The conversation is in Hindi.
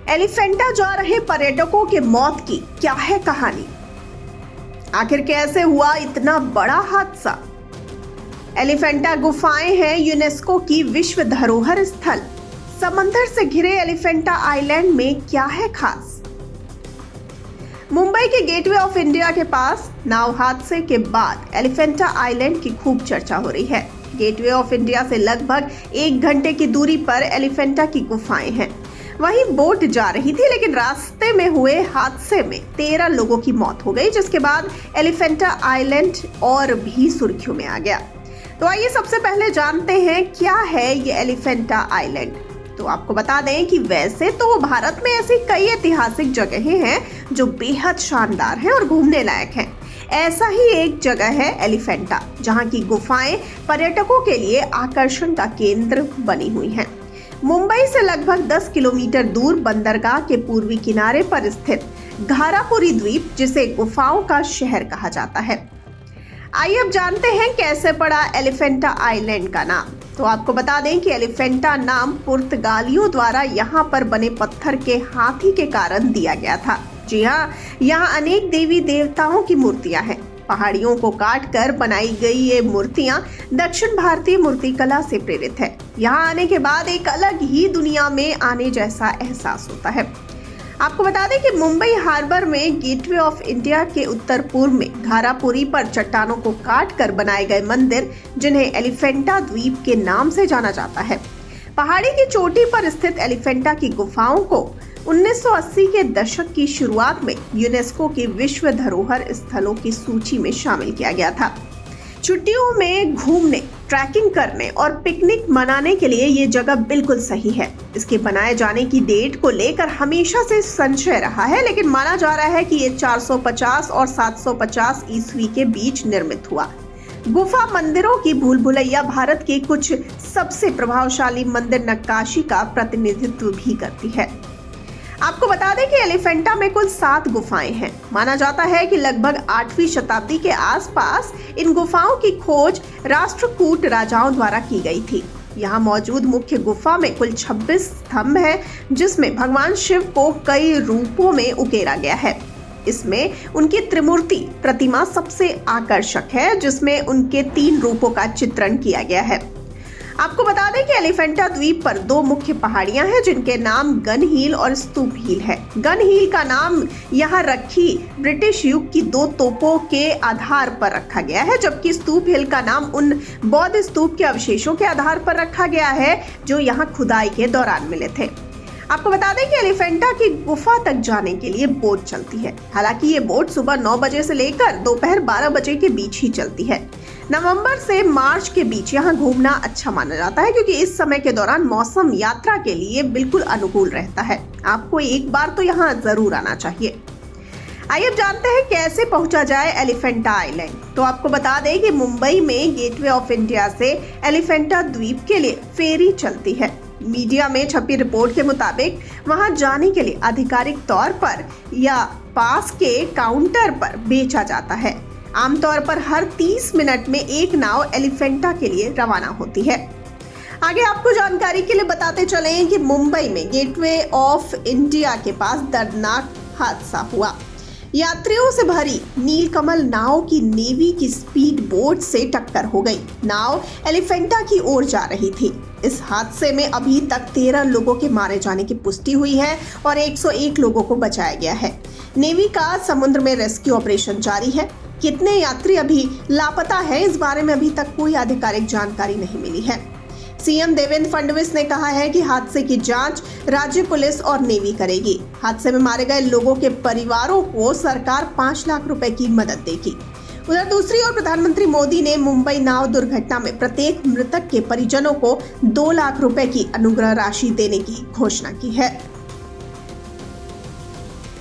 एलिफेंटा जा रहे पर्यटकों के मौत की क्या है कहानी? आखिर कैसे हुआ इतना बड़ा हादसा? एलिफेंटा गुफाएं हैं यूनेस्को की विश्व धरोहर स्थल। समंदर से घिरे एलिफेंटा आइलैंड में क्या है खास? मुंबई के गेटवे ऑफ इंडिया के पास नाव हादसे के बाद एलिफेंटा आइलैंड की खूब चर्चा हो रही है। गेटवे ऑफ इंडिया से लगभग 1 घंटे की दूरी पर एलिफेंटा की गुफाएं हैं। वहीं बोट जा रही थी, लेकिन रास्ते में हुए हादसे में 13 लोगों की मौत हो गई, जिसके बाद एलिफेंटा आइलैंड और भी सुर्खियों में आ गया। तो आइए सबसे पहले जानते हैं क्या है ये एलिफेंटा आइलैंड। तो आपको बता दें कि वैसे तो भारत में ऐसी कई ऐतिहासिक जगहें हैं जो बेहद शानदार हैं और घूमने लायक हैं। ऐसा ही एक जगह है एलिफेंटा, जहां की गुफाएं पर्यटकों के लिए आकर्षण का केंद्र बनी हुई हैं। मुंबई से लगभग 10 किलोमीटर दूर बंदरगाह के पूर्वी किनारे पर स्थित घारापुरी द्वीप, जिसे गुफाओं का शहर कहा जाता है। आइए अब जानते हैं कैसे पड़ा एलिफेंटा आइलैंड का नाम। तो आपको बता दें कि एलिफेंटा नाम पुर्तगालियों द्वारा यहाँ पर बने पत्थर के हाथी के कारण दिया गया था। जी हाँ, यहाँ अनेक देवी देवताओं की मूर्तियां हैं। पहाड़ियों को काट कर बनाई गई ये मूर्तियां दक्षिण भारतीय मूर्तिकला से प्रेरित है। यहाँ आने के बाद एक अलग ही दुनिया में आने जैसा एहसास होता है। आपको बता दें कि मुंबई हार्बर में गेटवे ऑफ इंडिया के उत्तर पूर्व में घारापुरी पर चट्टानों को काट कर बनाए गए मंदिर, जिन्हें एलिफेंटा द्वीप के नाम से जाना जाता है। पहाड़ी की चोटी पर स्थित एलिफेंटा की गुफाओं को 1980 के दशक की शुरुआत में यूनेस्को की विश्व धरोहर स्थलों की सूची में शामिल किया गया था। छुट्टियों में घूमने, ट्रैकिंग करने और पिकनिक मनाने के लिए ये जगह बिल्कुल सही है। इसके बनाए जाने की डेट को लेकर हमेशा से संशय रहा है, लेकिन माना जा रहा है कि ये 450 और 750 ईस्वी के बीच निर्मित हुआ। गुफा मंदिरों की भूल भुलैया भारत के कुछ सबसे प्रभावशाली मंदिर नक्काशी का प्रतिनिधित्व भी करती है। आपको बता दें कि एलिफेंटा में कुल 7 गुफाएं हैं। माना जाता है कि लगभग 8वीं शताब्दी के आसपास इन गुफाओं की खोज राष्ट्रकूट राजाओं द्वारा की गई थी। यहाँ मौजूद मुख्य गुफा में कुल 26 स्तंभ हैं, जिसमें भगवान शिव को कई रूपों में उकेरा गया है। इसमें उनकी त्रिमूर्ति प्रतिमा सबसे आकर्षक है, जिसमें उनके 3 रूपों का चित्रण किया गया है। आपको बता दें कि एलिफेंटा द्वीप पर 2 मुख्य पहाड़ियां हैं, जिनके नाम गन हिल और स्तूप हिल है। गन हिल का नाम यहाँ रखी ब्रिटिश युग की 2 तोपों के आधार पर रखा गया है, जबकि स्तूप हिल का नाम उन बौद्ध स्तूप के अवशेषों के आधार पर रखा गया है जो यहाँ खुदाई के दौरान मिले थे। आपको बता दें कि एलिफेंटा की गुफा तक जाने के लिए बोट चलती है। हालांकि ये बोट सुबह 9 बजे से लेकर दोपहर 12 बजे के बीच ही चलती है। नवंबर से मार्च के बीच यहाँ घूमना अच्छा माना जाता है, क्योंकि इस समय के दौरान मौसम यात्रा के लिए बिल्कुल अनुकूल रहता है। आपको एक बार तो यहाँ जरूर आना चाहिए। आइए अब जानते हैं कैसे पहुंचा जाए एलिफेंटा आइलैंड। तो आपको बता दें कि मुंबई में गेटवे ऑफ इंडिया से एलिफेंटा द्वीप के लिए फेरी चलती है। मीडिया में छपी रिपोर्ट के मुताबिक वहां जाने के लिए आधिकारिक तौर पर या पास के काउंटर पर बेचा जाता है। आमतौर पर हर 30 मिनट में एक नाव एलिफेंटा के लिए रवाना होती है। आगे आपको जानकारी के लिए बताते चलें कि मुंबई में गेटवे ऑफ इंडिया के पास दर्दनाक हादसा हुआ। यात्रियों से भरी नीलकमल नाव की नेवी की स्पीड बोट से टक्कर हो गई। नाव एलिफेंटा की ओर जा रही थी। इस हादसे में अभी तक 13 लोगों के मारे जाने की पुष्टि हुई है और 101 लोगों को बचाया गया है। नेवी का समुद्र में रेस्क्यू ऑपरेशन जारी है। कितने यात्री अभी लापता है, इस बारे में अभी तक कोई आधिकारिक जानकारी नहीं मिली है। सीएम देवेंद्र फडणवीस ने कहा है कि हादसे की जांच राज्य पुलिस और नेवी करेगी। हादसे में मारे गए लोगों के परिवारों को सरकार 5 लाख रुपए की मदद देगी। उधर दूसरी ओर प्रधानमंत्री मोदी ने मुंबई नाव दुर्घटना में प्रत्येक मृतक के परिजनों को 2 लाख रुपए की अनुग्रह राशि देने की घोषणा की है।